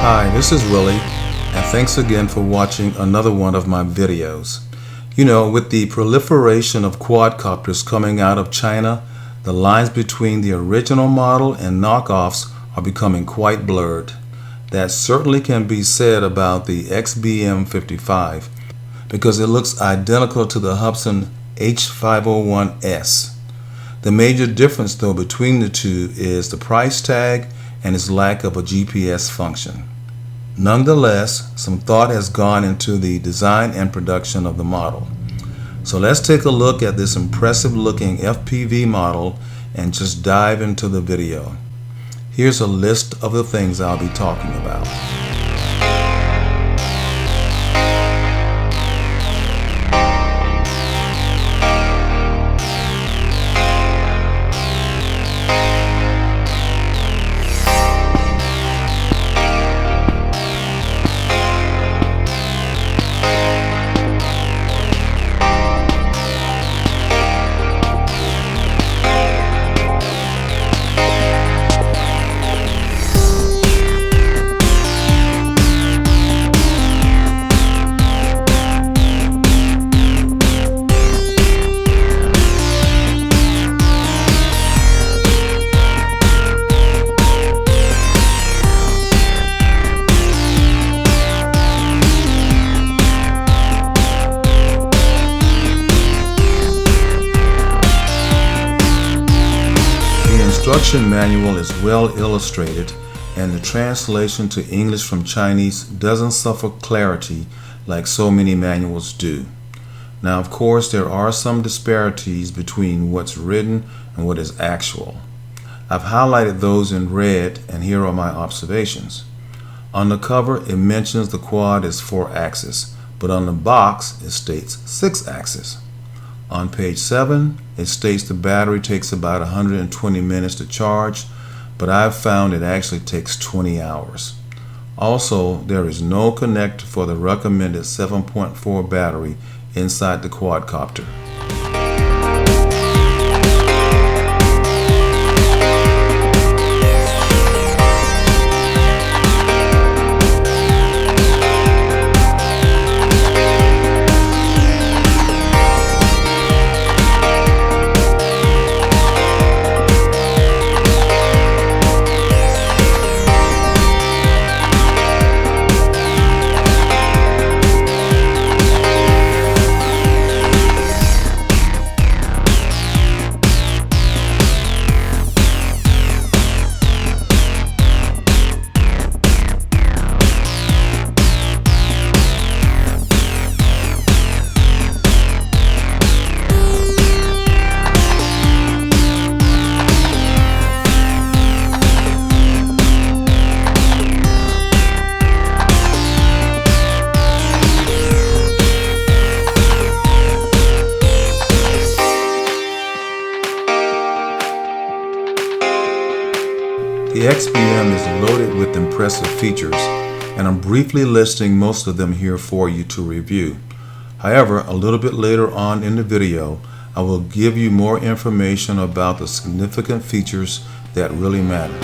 Hi, this is Willie, and thanks again for watching another one of my videos. You know, with the proliferation of quadcopters coming out of China, the lines between the original model and knockoffs are becoming quite blurred. That certainly can be said about the XBM-55 because it looks identical to the Hubsan H501S. The major difference though between the two is the price tag and its lack of a GPS function. Nonetheless, some thought has gone into the design and production of the model. So let's take a look at this impressive looking FPV model and just dive into the video. Here's a list of the things I'll be talking about. The instruction manual is well illustrated, and the translation to English from Chinese doesn't suffer clarity like so many manuals do. Now, of course, there are some disparities between what's written and what is actual. I've highlighted those in red, and here are my observations. On the cover, it mentions the quad is 4-axis, but on the box, it states 6-axis. On page 7, it states the battery takes about 120 minutes to charge, but I've found it actually takes 20 hours. Also, there is no connector for the recommended 7.4 battery inside the quadcopter. The XBM is loaded with impressive features, and I'm briefly listing most of them here for you to review. However, a little bit later on in the video, I will give you more information about the significant features that really matter.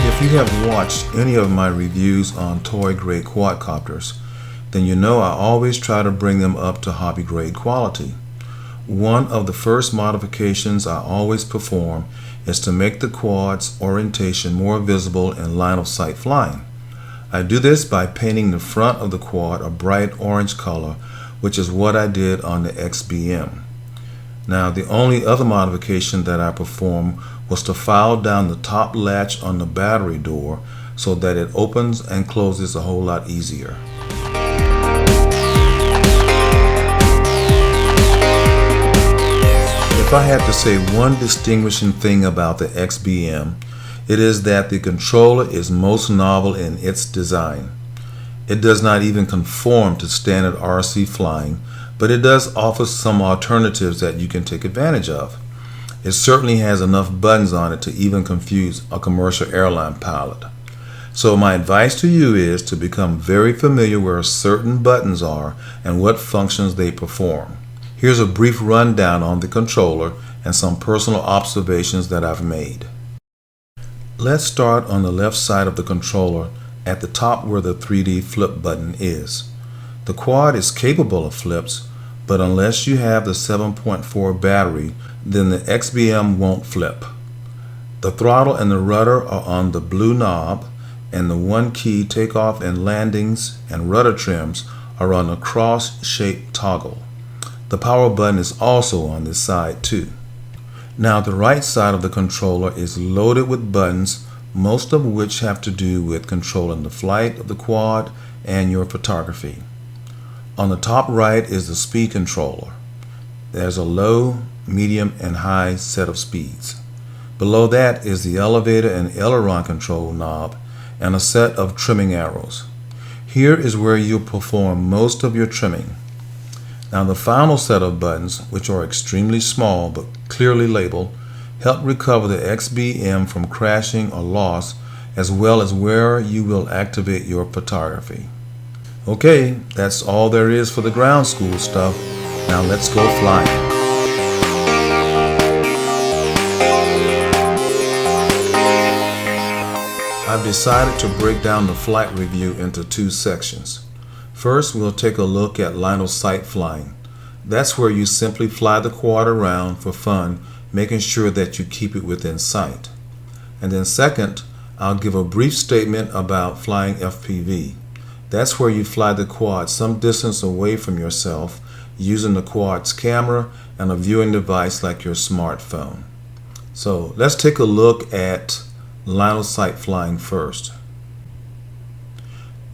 If you have watched any of my reviews on toy-grade quadcopters, then you know I always try to bring them up to hobby-grade quality. One of the first modifications I always perform is to make the quad's orientation more visible in line-of-sight flying. I do this by painting the front of the quad a bright orange color, which is what I did on the XBM. Now, the only other modification that I performed was to file down the top latch on the battery door so that it opens and closes a whole lot easier. If I had to say one distinguishing thing about the XBM, it is that the controller is most novel in its design. It does not even conform to standard RC flying, but it does offer some alternatives that you can take advantage of. It certainly has enough buttons on it to even confuse a commercial airline pilot. So my advice to you is to become very familiar where certain buttons are and what functions they perform. Here's a brief rundown on the controller and some personal observations that I've made. Let's start on the left side of the controller at the top where the 3D flip button is. The quad is capable of flips, but unless you have the 7.4 battery, then the XBM won't flip. The throttle and the rudder are on the blue knob, and the 1-key takeoff and landings and rudder trims are on the cross-shaped toggle. The power button is also on this side too. Now the right side of the controller is loaded with buttons, most of which have to do with controlling the flight of the quad and your photography. On the top right is the speed controller. There's a low, medium, and high set of speeds. Below that is the elevator and aileron control knob and a set of trimming arrows. Here is where you'll perform most of your trimming. Now the final set of buttons, which are extremely small but clearly labeled, help recover the XBM from crashing or loss, as well as where you will activate your photography. Okay, that's all there is for the ground school stuff. Now let's go flying. I've decided to break down the flight review into two sections. First, we'll take a look at line of sight flying. That's where you simply fly the quad around for fun, making sure that you keep it within sight. And then second, I'll give a brief statement about flying FPV. That's where you fly the quad some distance away from yourself using the quad's camera and a viewing device like your smartphone. So let's take a look at line of sight flying first.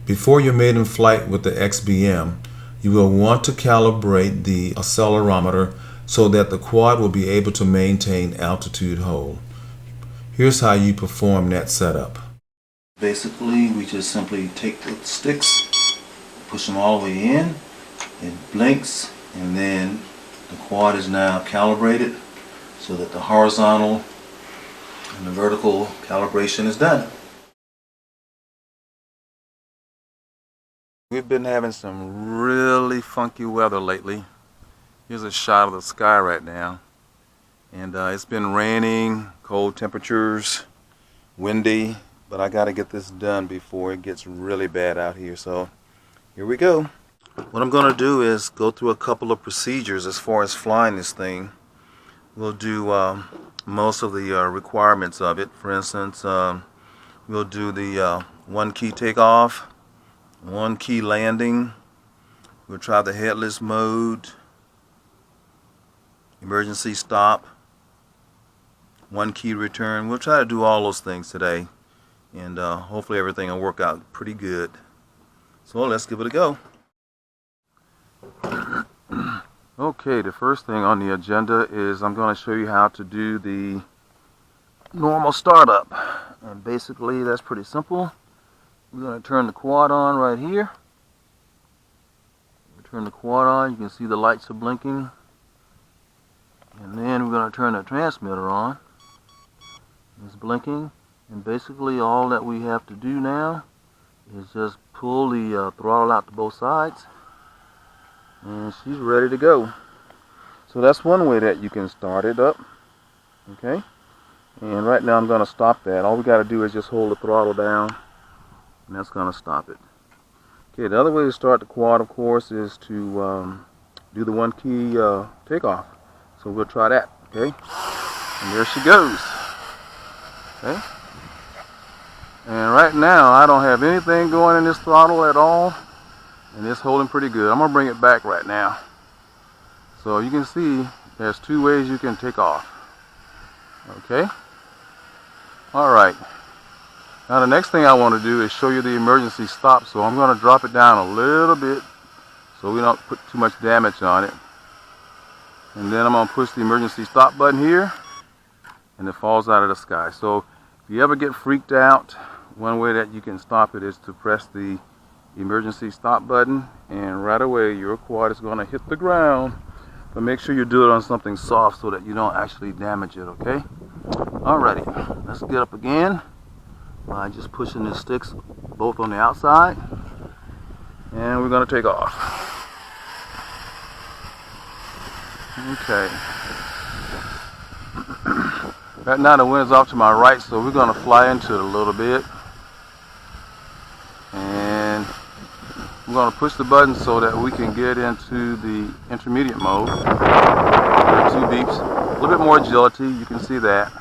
Before your maiden flight with the XBM, you will want to calibrate the accelerometer so that the quad will be able to maintain altitude hold. Here's how you perform that setup. Basically, we just simply take the sticks, push them all the way in, it blinks, and then the quad is now calibrated so that the horizontal and the vertical calibration is done. We've been having some really funky weather lately. Here's a shot of the sky right now, and it's been raining, cold temperatures, windy, but I got to get this done before it gets really bad out here. So here we go. What I'm going to do is go through a couple of procedures as far as flying this thing. We'll do most of the requirements of it. For instance, we'll do the 1-key takeoff, 1-key landing. We'll try the headless mode, emergency stop, 1-key return. We'll try to do all those things today, and hopefully everything will work out pretty good. So let's give it a go. Okay, the first thing on the agenda is I'm going to show you how to do the normal startup, and basically that's pretty simple. We're going to turn the quad on right here. We turn the quad on, you can see the lights are blinking, and then we're going to turn the transmitter on. It's blinking, and basically all that we have to do now is just pull the throttle out to both sides, and she's ready to go. So that's one way that you can start it up. Okay, and right now I'm going to stop that. All we got to do is just hold the throttle down, and that's going to stop it. Okay, the other way to start the quad, of course, is to do the 1-key takeoff. So we'll try that. Okay, and there she goes. Okay, and right now I don't have anything going in this throttle at all, and it's holding pretty good. I'm going to bring it back right now. So you can see there's two ways you can take off. Okay, alright, now the next thing I want to do is show you the emergency stop. So I'm going to drop it down a little bit so we don't put too much damage on it, and then I'm going to push the emergency stop button here, and it falls out of the sky. So if you ever get freaked out, one way that you can stop it is to press the emergency stop button, and right away your quad is going to hit the ground. But make sure you do it on something soft so that you don't actually damage it. Okay, alrighty, let's get up again. by just pushing the sticks both on the outside, and we're going to take off. Okay. Right now the wind is off to my right, so we're going to fly into it a little bit, and I'm going to push the button so that we can get into the intermediate mode. There are 2 beeps, a little bit more agility, you can see that.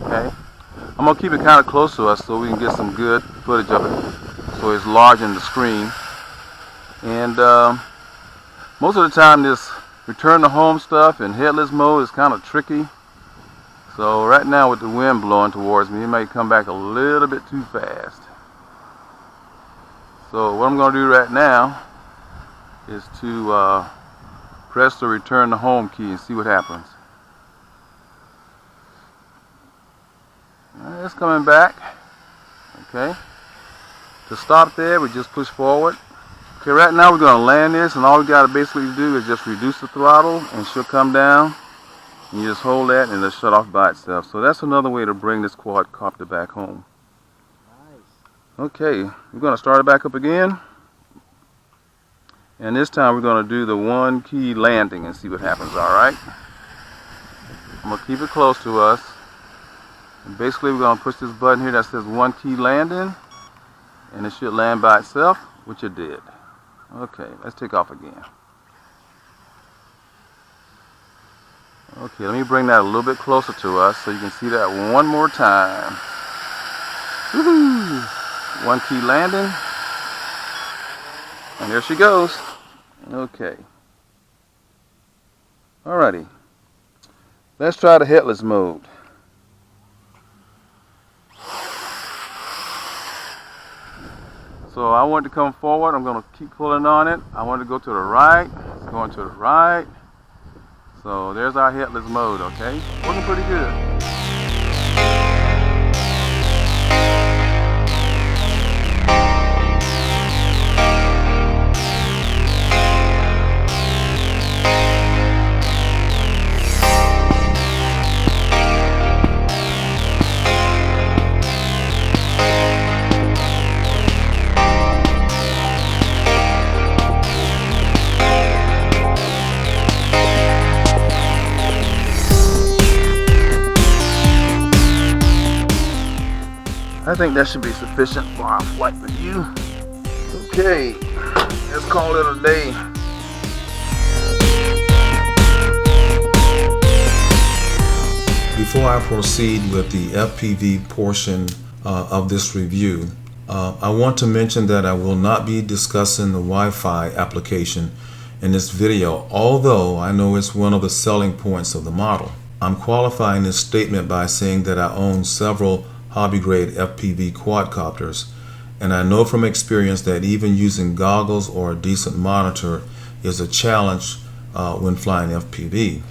Okay, I'm going to keep it kind of close to us so we can get some good footage of it, so it's large in the screen. And most of the time this return to home stuff in headless mode is kind of tricky. So right now with the wind blowing towards me, it may come back a little bit too fast. So what I'm going to do right now is to press the return to home key and see what happens. Alright, it's coming back. Okay. To stop there, we just push forward. Okay, right now we're going to land this, and all we got to basically do is just reduce the throttle and she'll come down. And you just hold that and it'll shut off by itself. So that's another way to bring this quadcopter back home. Nice. Okay, we're going to start it back up again. And this time we're going to do the 1 key landing and see what happens, alright? I'm going to keep it close to us. And basically we're going to push this button here that says 1 key landing. And it should land by itself, which it did. Okay, let's take off again. Okay, let me bring that a little bit closer to us so you can see that one more time. Woohoo! 1 key landing. And there she goes. Okay. Alrighty. Let's try the headless mode. So I want to come forward. I'm going to keep pulling on it. I want to go to the right. It's going to the right. So there's our headless mode, okay? Looking pretty good. I think that should be sufficient for our flight review. Okay, let's call it a day. Before I proceed with the FPV portion of this review, I want to mention that I will not be discussing the Wi-Fi application in this video, although I know it's one of the selling points of the model. I'm qualifying this statement by saying that I own several hobby-grade FPV quadcopters, and I know from experience that even using goggles or a decent monitor is a challenge when flying FPV.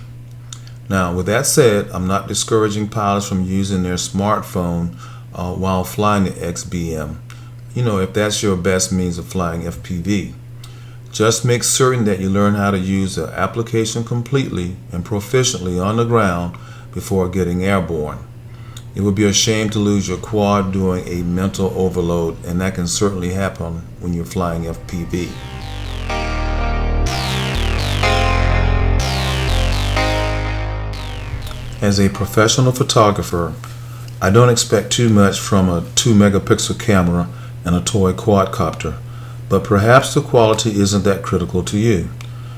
Now, with that said, I'm not discouraging pilots from using their smartphone while flying the XBM, if that's your best means of flying FPV. Just make certain that you learn how to use the application completely and proficiently on the ground before getting airborne. It would be a shame to lose your quad doing a mental overload, and that can certainly happen when you're flying FPV. As a professional photographer, I don't expect too much from a 2-megapixel camera and a toy quadcopter, but perhaps the quality isn't that critical to you.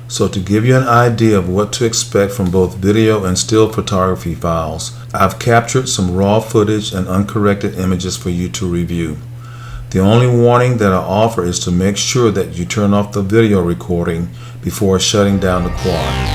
So to give you an idea of what to expect from both video and still photography files, I've captured some raw footage and uncorrected images for you to review. The only warning that I offer is to make sure that you turn off the video recording before shutting down the quad.